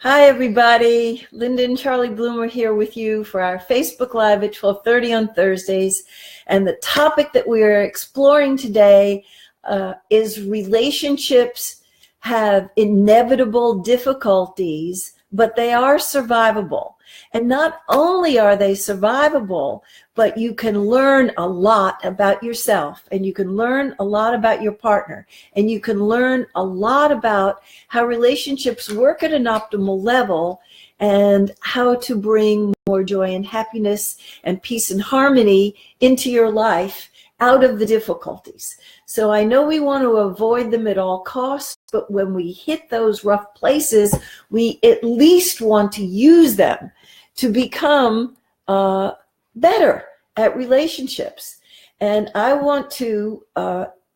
Hi, everybody. Linda and Charlie Bloom are here with you for our Facebook Live at 12:30 on Thursdays. And the topic that we are exploring today is relationships have inevitable difficulties, but they are survivable. And not only are they survivable, but you can learn a lot about yourself, and you can learn a lot about your partner, and you can learn a lot about how relationships work at an optimal level and how to bring more joy and happiness and peace and harmony into your life out of the difficulties. So I know we want to avoid them at all costs, but when we hit those rough places, we at least want to use them to become better at relationships. And I want to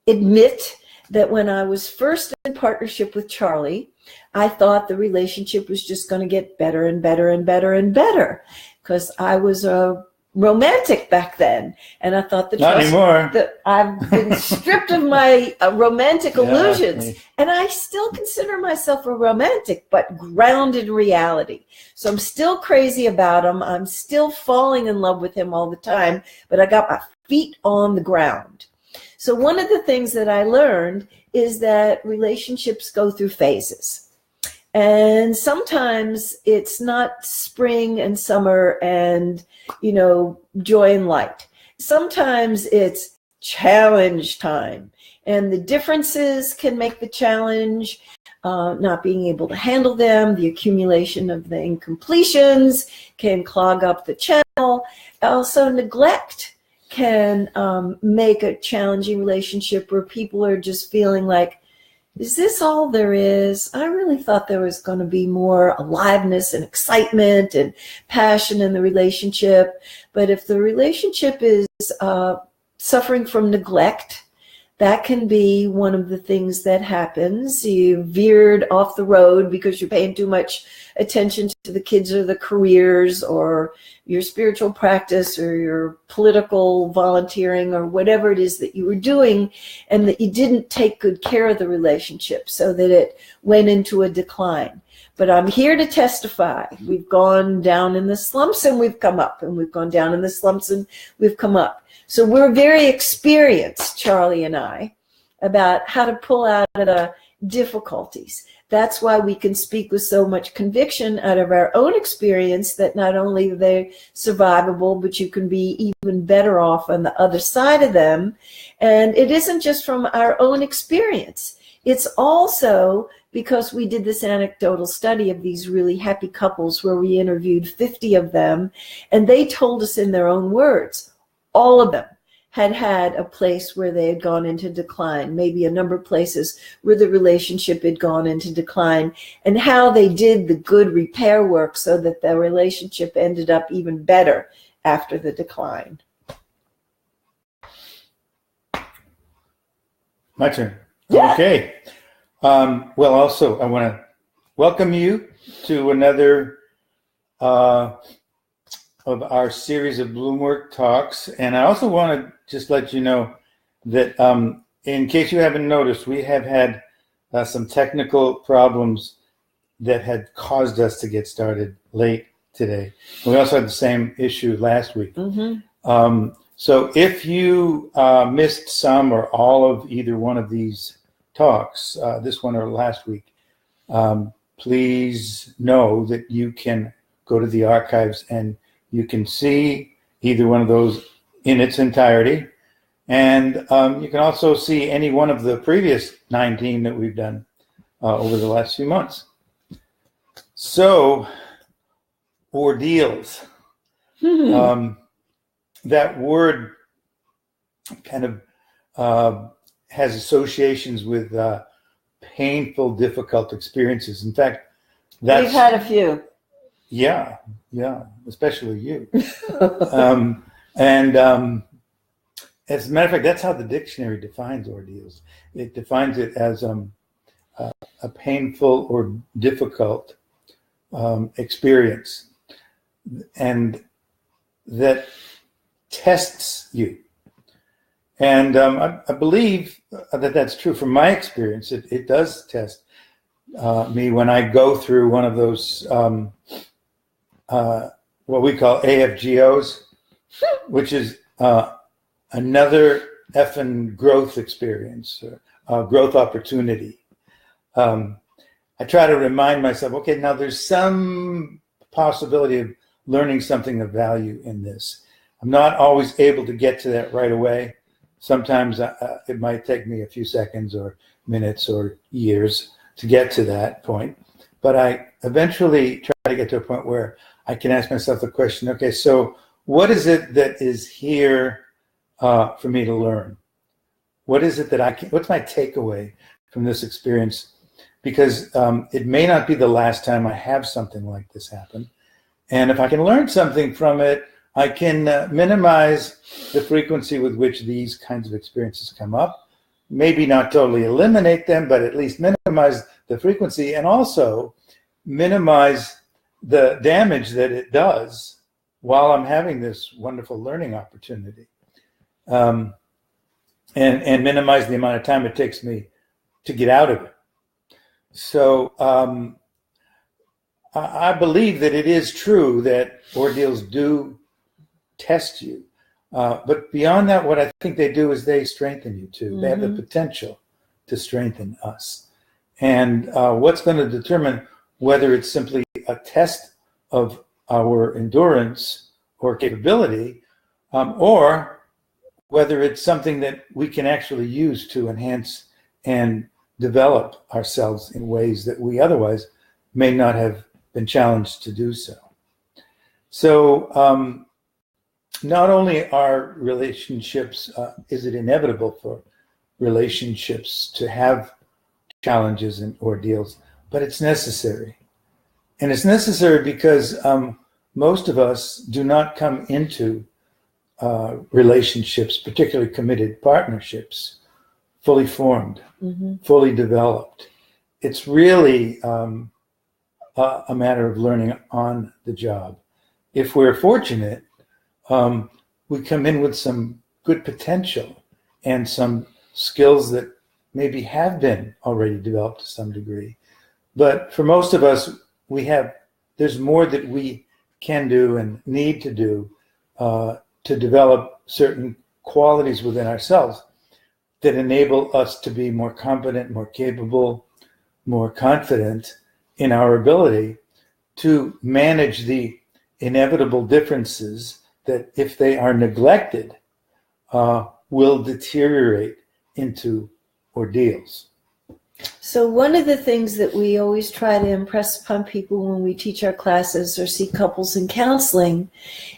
admit that when I was first in partnership with Charlie, I thought the relationship was just going to get better and better and better and better, because I was a romantic back then, and I thought not anymore. That I've been stripped of my romantic illusions, and I still consider myself a romantic, but grounded in reality. So I'm still crazy about him. I'm still falling in love with him all the time, but I got my feet on the ground. So one of the things that I learned is that relationships go through phases. And sometimes it's not spring and summer and, joy and light. Sometimes it's challenge time. And the differences can make the challenge, not being able to handle them. The accumulation of the incompletions can clog up the channel. Also, neglect can make a challenging relationship where people are just feeling like, is this all there is? I really thought there was going to be more aliveness and excitement and passion in the relationship. But if the relationship is suffering from neglect, that can be one of the things that happens. You veered off the road because you're paying too much attention to the kids or the careers or your spiritual practice or your political volunteering or whatever it is that you were doing, and that you didn't take good care of the relationship so that it went into a decline. But I'm here to testify. We've gone down in the slumps and we've come up, and we've gone down in the slumps and we've come up. So we're very experienced, Charlie and I, about how to pull out of the difficulties. That's why we can speak with so much conviction out of our own experience, that not only are they survivable, but you can be even better off on the other side of them. And it isn't just from our own experience. It's also because we did this anecdotal study of these really happy couples where we interviewed 50 of them, and they told us in their own words, all of them had a place where they had gone into decline, maybe a number of places where the relationship had gone into decline, and how they did the good repair work so that the relationship ended up even better after the decline. My turn. Yeah. Okay. Well, also, I want to welcome you to another of our series of Bloomwork Talks. And I also want to just let you know that in case you haven't noticed, we have had some technical problems that had caused us to get started late today. And we also had the same issue last week. Mm-hmm. So if you missed some or all of either one of these talks, this one or last week, please know that you can go to the archives and you can see either one of those in its entirety. And you can also see any one of the previous 19 that we've done over the last few months. So, ordeals. That word kind of has associations with painful, difficult experiences. In fact, we've had a few. Yeah, especially you. As a matter of fact, that's how the dictionary defines ordeals. It defines it as a painful or difficult experience, and that tests you. And I believe that that's true from my experience. It does test. me when I go through one of those what we call AFGOs, which is another effing growth experience, growth opportunity. I try to remind myself, okay, now there's some possibility of learning something of value in this. I'm not always able to get to that right away. Sometimes it might take me a few seconds or minutes or years to get to that point. But I eventually try to get to a point where I can ask myself the question, okay, so what is it that is here for me to learn? What is it that what's my takeaway from this experience? Because it may not be the last time I have something like this happen. And if I can learn something from it, I can minimize the frequency with which these kinds of experiences come up. Maybe not totally eliminate them, but at least minimize the frequency, and also minimize the damage that it does while I'm having this wonderful learning opportunity. And minimize the amount of time it takes me to get out of it. So I believe that it is true that ordeals do test you. But beyond that, what I think they do is they strengthen you too. Mm-hmm. They have the potential to strengthen us. And what's going to determine whether it's simply a test of our endurance or capability, or whether it's something that we can actually use to enhance and develop ourselves in ways that we otherwise may not have been challenged to do so. So not only are relationships, is it inevitable for relationships to have challenges and ordeals, but it's necessary. And it's necessary because most of us do not come into relationships, particularly committed partnerships, fully formed, mm-hmm. fully developed. It's really a matter of learning on the job. If we're fortunate, we come in with some good potential and some skills that maybe have been already developed to some degree. But for most of us, there's more that we can do and need to do to develop certain qualities within ourselves that enable us to be more competent, more capable, more confident in our ability to manage the inevitable differences that, if they are neglected, will deteriorate into ordeals. So one of the things that we always try to impress upon people when we teach our classes or see couples in counseling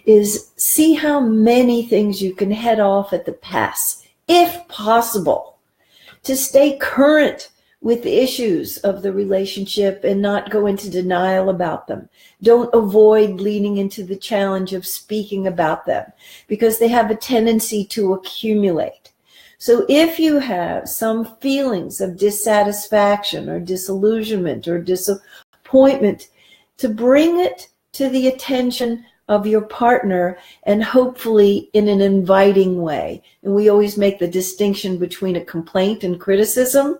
is see how many things you can head off at the pass, if possible, to stay current with the issues of the relationship and not go into denial about them. Don't avoid leaning into the challenge of speaking about them because they have a tendency to accumulate. So if you have some feelings of dissatisfaction or disillusionment or disappointment, to bring it to the attention of your partner and hopefully in an inviting way. And we always make the distinction between a complaint and criticism.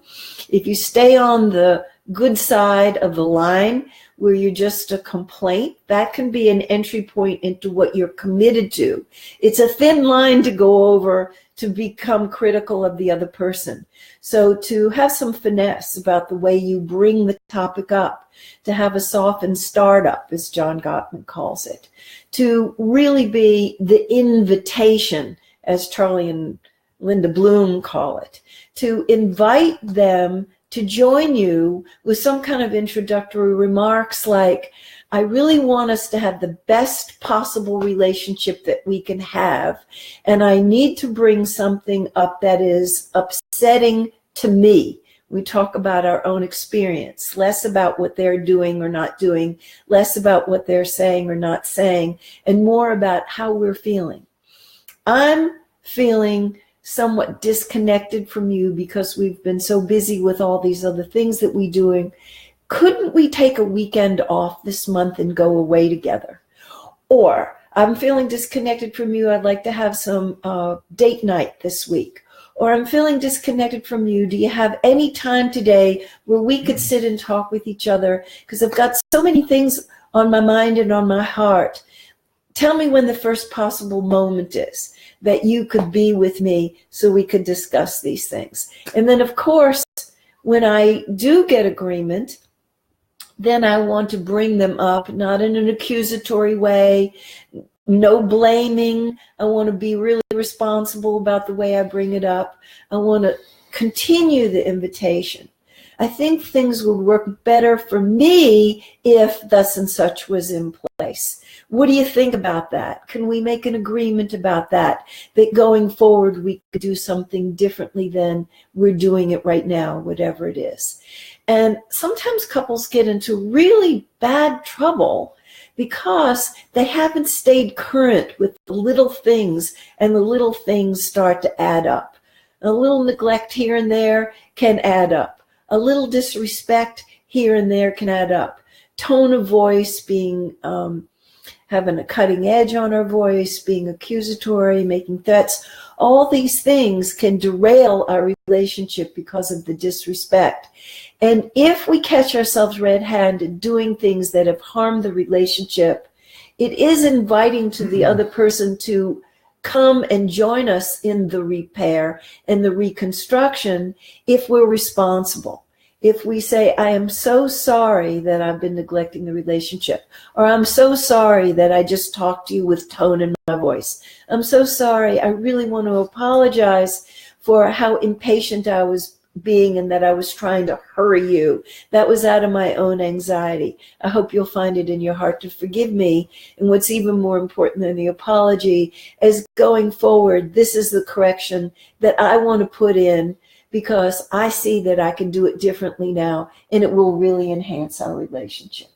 If you stay on the good side of the line where you're just a complaint, that can be an entry point into what you're committed to. It's a thin line to go over to become critical of the other person. So to have some finesse about the way you bring the topic up, to have a softened startup, as John Gottman calls it, to really be the invitation, as Charlie and Linda Bloom call it, to invite them to join you with some kind of introductory remarks like, I really want us to have the best possible relationship that we can have, and I need to bring something up that is upsetting to me. We talk about our own experience, less about what they're doing or not doing, less about what they're saying or not saying, and more about how we're feeling. I'm feeling somewhat disconnected from you because we've been so busy with all these other things that we're doing. Couldn't we take a weekend off this month and go away together? Or I'm feeling disconnected from you. I'd like to have some date night this week. or I'm feeling disconnected from you. Do you have any time today where we could sit and talk with each other? Because I've got so many things on my mind and on my heart. Tell me when the first possible moment is that you could be with me so we could discuss these things. And then, of course, when I do get agreement, then I want to bring them up, not in an accusatory way, no blaming. I want to be really responsible about the way I bring it up. I want to continue the invitation. I think things would work better for me if thus and such was in place. What do you think about that? Can we make an agreement about that? That going forward, we could do something differently than we're doing it right now, whatever it is. And sometimes couples get into really bad trouble because they haven't stayed current with the little things, and the little things start to add up. A little neglect here and there can add up. A little disrespect here and there can add up. Tone of voice, being having a cutting edge on our voice, being accusatory, making threats, all these things can derail our relationship because of the disrespect. And if we catch ourselves red-handed doing things that have harmed the relationship, it is inviting to the other person to come and join us in the repair and the reconstruction if we're responsible. If we say, I am so sorry that I've been neglecting the relationship, or I'm so sorry that I just talked to you with tone in my voice. I'm so sorry. I really want to apologize for how impatient I was being and that I was trying to hurry you. That was out of my own anxiety. I hope you'll find it in your heart to forgive me. And what's even more important than the apology is going forward, this is the correction that I want to put in, because I see that I can do it differently now, and it will really enhance our relationship.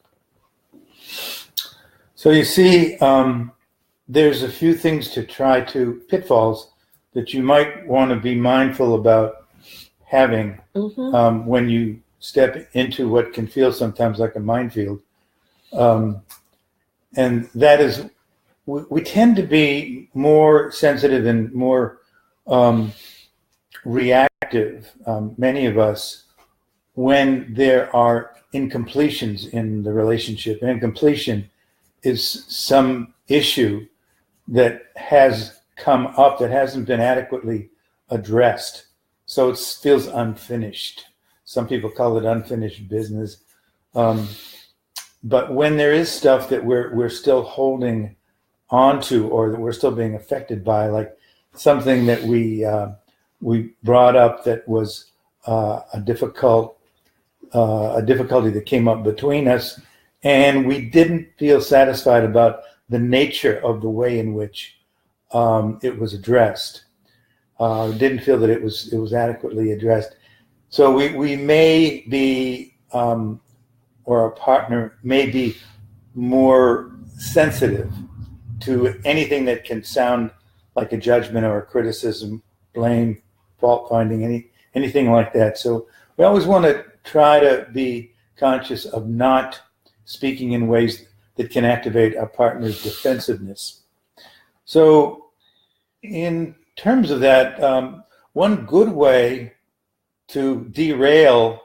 So you see, there's a few things to try to, pitfalls that you might want to be mindful about having when you step into what can feel sometimes like a minefield. And that is, we tend to be more sensitive and more reactive, many of us, when there are incompletions in the relationship. An incompletion is some issue that has come up that hasn't been adequately addressed. So it feels unfinished. Some people call it unfinished business. But when there is stuff that we're still holding onto, or that we're still being affected by, like something that we brought up that was a difficulty that came up between us, and we didn't feel satisfied about the nature of the way in which it was addressed. Didn't feel that it was adequately addressed. So we may be, or our partner may be more sensitive to anything that can sound like a judgment or a criticism, blame, fault finding, anything like that. So we always want to try to be conscious of not speaking in ways that can activate our partner's defensiveness. So in terms of that, one good way to derail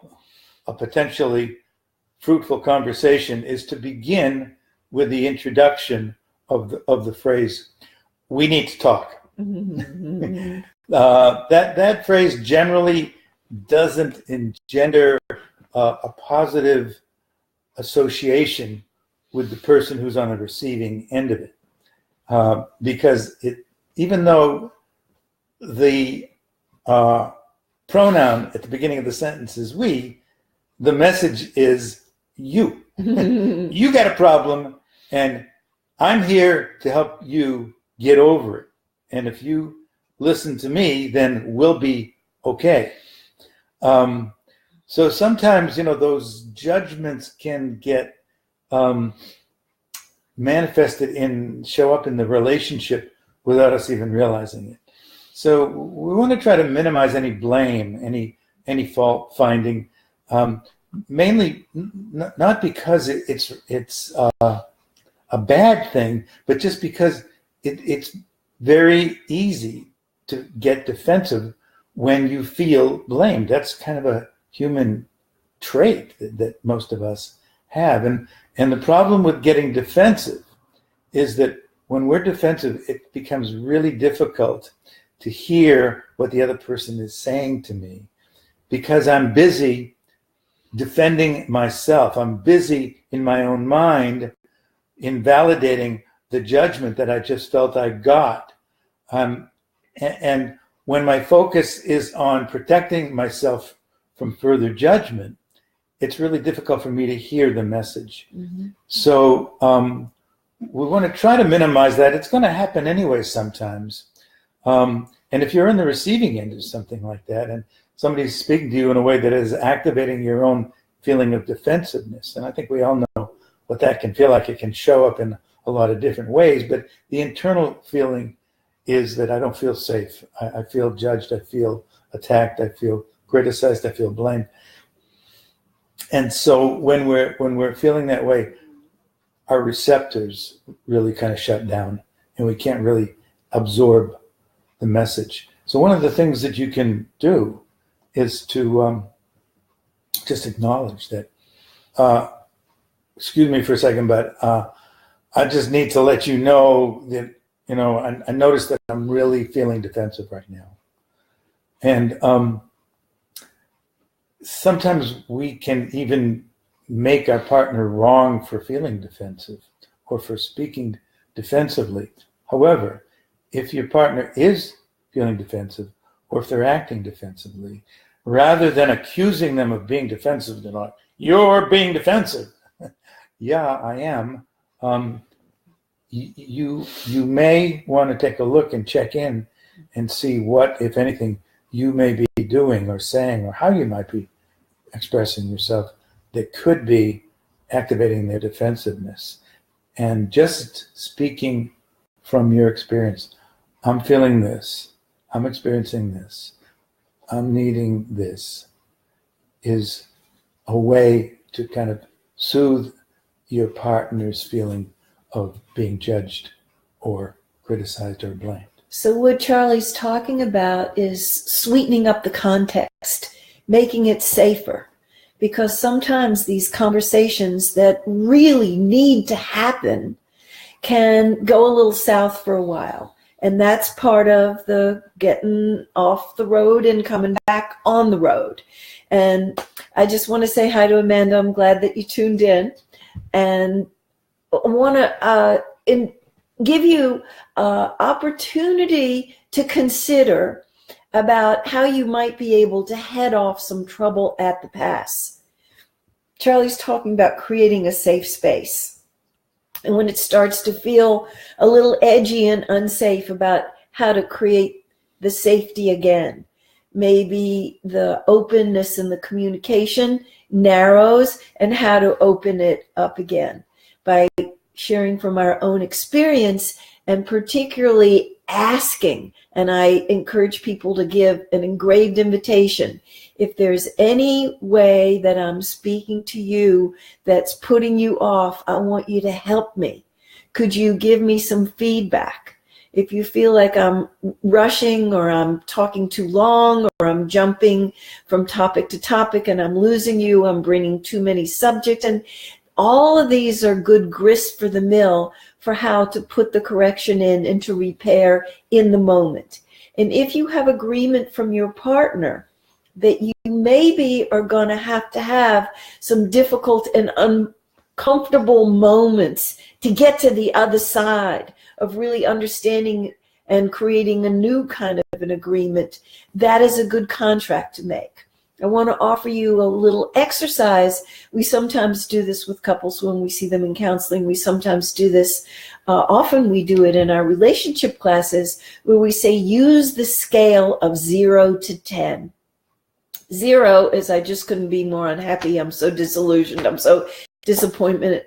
a potentially fruitful conversation is to begin with the introduction of the phrase, "We need to talk." That phrase generally doesn't engender a positive association with the person who's on the receiving end of it, because even though the pronoun at the beginning of the sentence is we, the message is you. You got a problem, and I'm here to help you get over it. And if you listen to me, then we'll be okay. So sometimes, those judgments can get manifested show up in the relationship without us even realizing it. So we want to try to minimize any blame, any fault finding, mainly not because it's a bad thing, but just because it's very easy to get defensive when you feel blamed. That's kind of a human trait that most of us have. And the problem with getting defensive is that when we're defensive, it becomes really difficult to hear what the other person is saying to me, because I'm busy defending myself. I'm busy in my own mind invalidating the judgment that I just felt I got. And when my focus is on protecting myself from further judgment, it's really difficult for me to hear the message. Mm-hmm. So we want to try to minimize that. It's going to happen anyway sometimes. And if you're in the receiving end of something like that, and somebody's speaking to you in a way that is activating your own feeling of defensiveness, and I think we all know what that can feel like. It can show up in a lot of different ways, but the internal feeling is that I don't feel safe. I feel judged. I feel attacked. I feel criticized. I feel blamed. And so when we're feeling that way, our receptors really kind of shut down, and we can't really absorb the message. So one of the things that you can do is to just acknowledge that. Excuse me for a second, but I just need to let you know that, I noticed that I'm really feeling defensive right now. And sometimes we can even make our partner wrong for feeling defensive or for speaking defensively. However, if your partner is feeling defensive or if they're acting defensively, rather than accusing them of being defensive, they're like, "You're being defensive." Yeah, I am. You may want to take a look and check in and see what, if anything, you may be doing or saying, or how you might be expressing yourself that could be activating their defensiveness. And just speaking from your experience, I'm feeling this, I'm experiencing this, I'm needing this, is a way to kind of soothe your partner's feeling of being judged or criticized or blamed. So what Charlie's talking about is sweetening up the context, making it safer, because sometimes these conversations that really need to happen can go a little south for a while. And that's part of the getting off the road and coming back on the road. And I just want to say hi to Amanda. I'm glad that you tuned in. And I want to give you opportunity to consider about how you might be able to head off some trouble at the pass. Charlie's talking about creating a safe space. And when it starts to feel a little edgy and unsafe about how to create the safety again, maybe the openness and the communication narrows, and how to open it up again by sharing from our own experience, and particularly asking. And I encourage people to give an engraved invitation. If there's any way that I'm speaking to you that's putting you off, I want you to help me. Could you give me some feedback? If you feel like I'm rushing, or I'm talking too long, or I'm jumping from topic to topic and I'm losing you, I'm bringing too many subjects, and all of these are good grist for the mill for how to put the correction in and to repair in the moment. And if you have agreement from your partner that you maybe are going to have some difficult and uncomfortable moments to get to the other side of really understanding and creating a new kind of an agreement, that is a good contract to make. I want to offer you a little exercise. We sometimes do this with couples when we see them in counseling. We sometimes do this, often we do it in our relationship classes, where we say, use the scale of 0 to 10. 0 is I just couldn't be more unhappy. I'm so disillusioned. I'm so disappointed.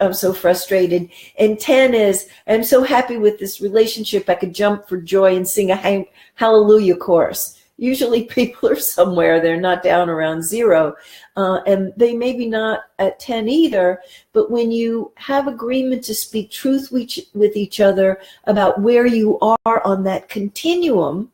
I'm so frustrated. And 10 is I'm so happy with this relationship. I could jump for joy and sing a hallelujah chorus. Usually people are somewhere, they're not down around 0, and they may be not at 10 either, but when you have agreement to speak truth with each other about where you are on that continuum,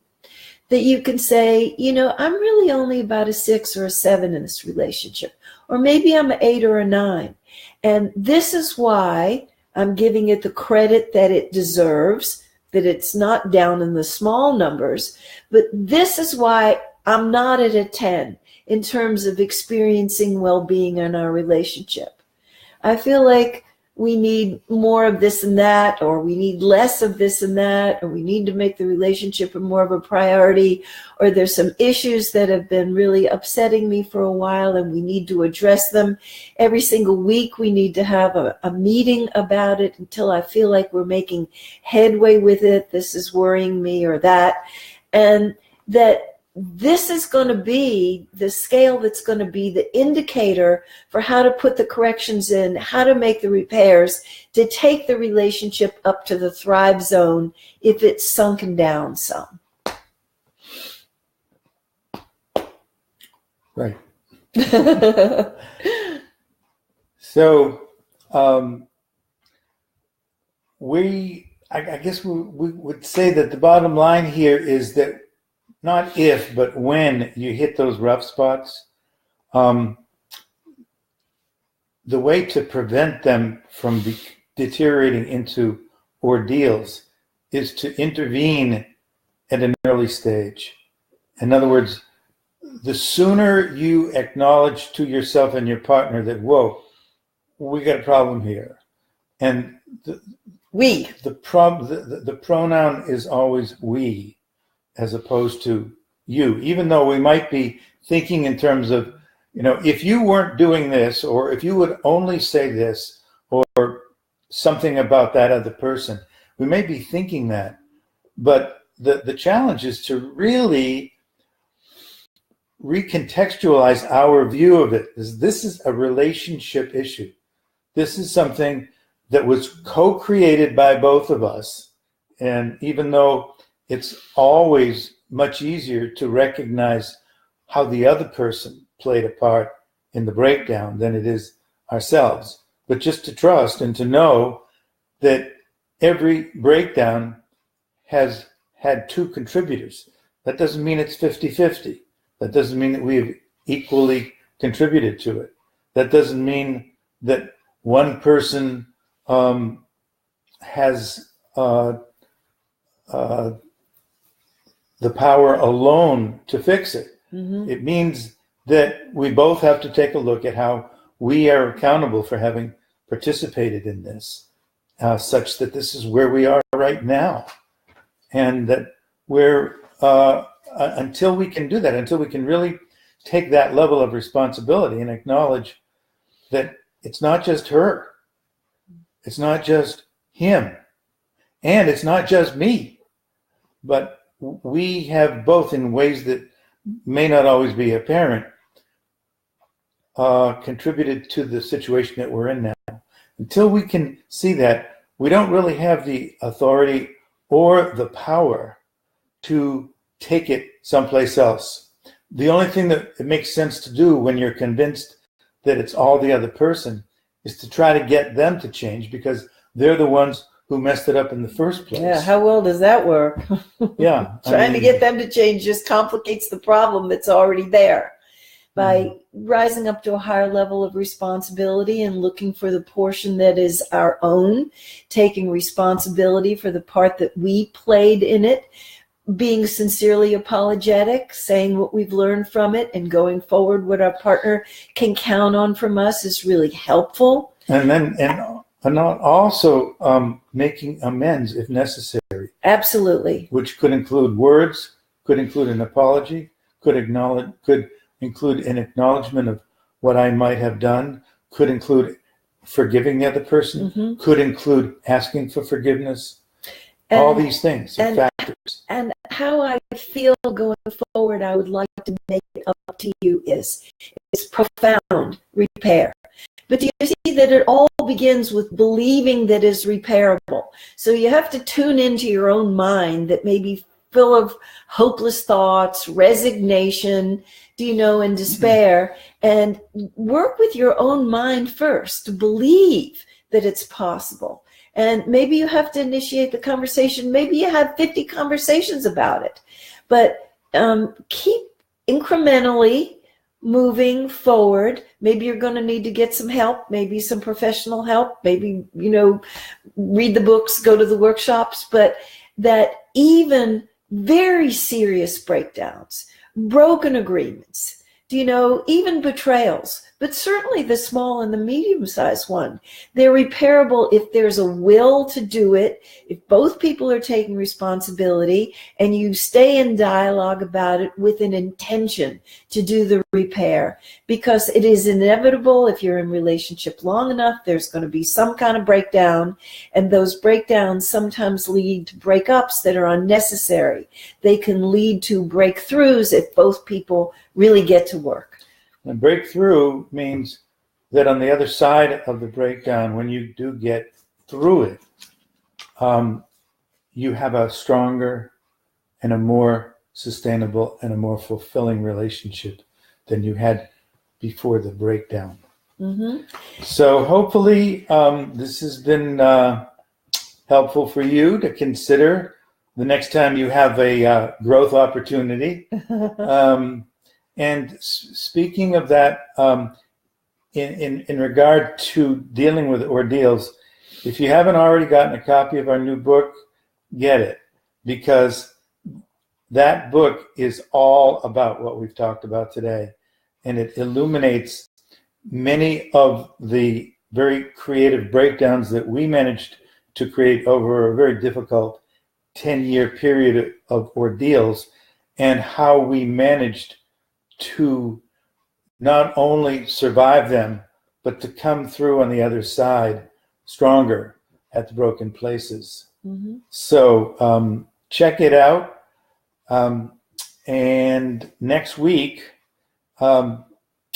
that you can say, I'm really only about a 6 or a 7 in this relationship, or maybe I'm an 8 or a 9. And this is why I'm giving it the credit that it deserves, that it's not down in the small numbers. But this is why I'm not at a 10 in terms of experiencing well-being in our relationship. I feel like we need more of this and that, or we need less of this and that, or we need to make the relationship more of a priority, or there's some issues that have been really upsetting me for a while and we need to address them. Every single week we need to have a meeting about it until I feel like we're making headway with it. This is worrying me or that. And that this is going to be the scale that's going to be the indicator for how to put the corrections in, how to make the repairs, to take the relationship up to the thrive zone if it's sunken down some. Right. So I guess we would say that the bottom line here is that not if, but when you hit those rough spots, the way to prevent them from deteriorating into ordeals is to intervene at an early stage. In other words, the sooner you acknowledge to yourself and your partner that, whoa, we got a problem here. And the pronoun is always we, as opposed to you, even though we might be thinking in terms of, if you weren't doing this, or if you would only say this, or something about that other person, we may be thinking that. But the challenge is to really recontextualize our view of it. This is a relationship issue. This is something that was co-created by both of us. And even though it's always much easier to recognize how the other person played a part in the breakdown than it is ourselves. But just to trust and to know that every breakdown has had two contributors. That doesn't mean it's 50-50. That doesn't mean that we've equally contributed to it. That doesn't mean that one person has the power alone to fix it. Mm-hmm. It means that we both have to take a look at how we are accountable for having participated in this, such that this is where we are right now. And that we're, until we can do that, until we can really take that level of responsibility and acknowledge that it's not just her, it's not just him, and it's not just me, but we have both, in ways that may not always be apparent, contributed to the situation that we're in now. Until we can see that, we don't really have the authority or the power to take it someplace else. The only thing that it makes sense to do when you're convinced that it's all the other person is to try to get them to change, because they're the ones who messed it up in the first place. Yeah, how well does that work? Yeah. Trying to get them to change just complicates the problem that's already there. By rising up to a higher level of responsibility and looking for the portion that is our own, taking responsibility for the part that we played in it, being sincerely apologetic, saying what we've learned from it, and going forward what our partner can count on from us is really helpful. And also making amends if necessary. Absolutely. Which could include words, could include an apology, could include an acknowledgement of what I might have done, could include forgiving the other person, could include asking for forgiveness. All these things are factors. And how I feel going forward, I would like to make it up to you is profound repair. But do you see that it all begins with believing that is repairable? So you have to tune into your own mind that may be full of hopeless thoughts, resignation, and despair, and work with your own mind first to believe that it's possible. And maybe you have to initiate the conversation. Maybe you have 50 conversations about it. But keep incrementally moving forward. Maybe you're going to need to get some help, maybe some professional help, maybe, read the books, go to the workshops, but that even very serious breakdowns, broken agreements, even betrayals, but certainly the small and the medium-sized one, they're repairable if there's a will to do it, if both people are taking responsibility and you stay in dialogue about it with an intention to do the repair. Because it is inevitable, if you're in a relationship long enough, there's going to be some kind of breakdown, and those breakdowns sometimes lead to breakups that are unnecessary. They can lead to breakthroughs if both people really get to work. And breakthrough means that on the other side of the breakdown, when you do get through it, you have a stronger and a more sustainable and a more fulfilling relationship than you had before the breakdown. Mm-hmm. So hopefully this has been helpful for you to consider the next time you have a growth opportunity. And speaking of that, in regard to dealing with ordeals, if you haven't already gotten a copy of our new book, get it, because that book is all about what we've talked about today, and it illuminates many of the very creative breakdowns that we managed to create over a very difficult 10-year period of ordeals, and how we managed to not only survive them, but to come through on the other side stronger at the broken places. Mm-hmm. So check it out. And next week, we're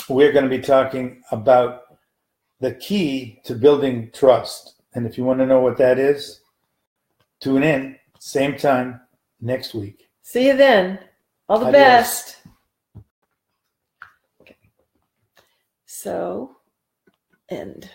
going to be talking about the key to building trust. And if you want to know what that is, tune in, same time next week. See you then. All the best. Okay. So, end.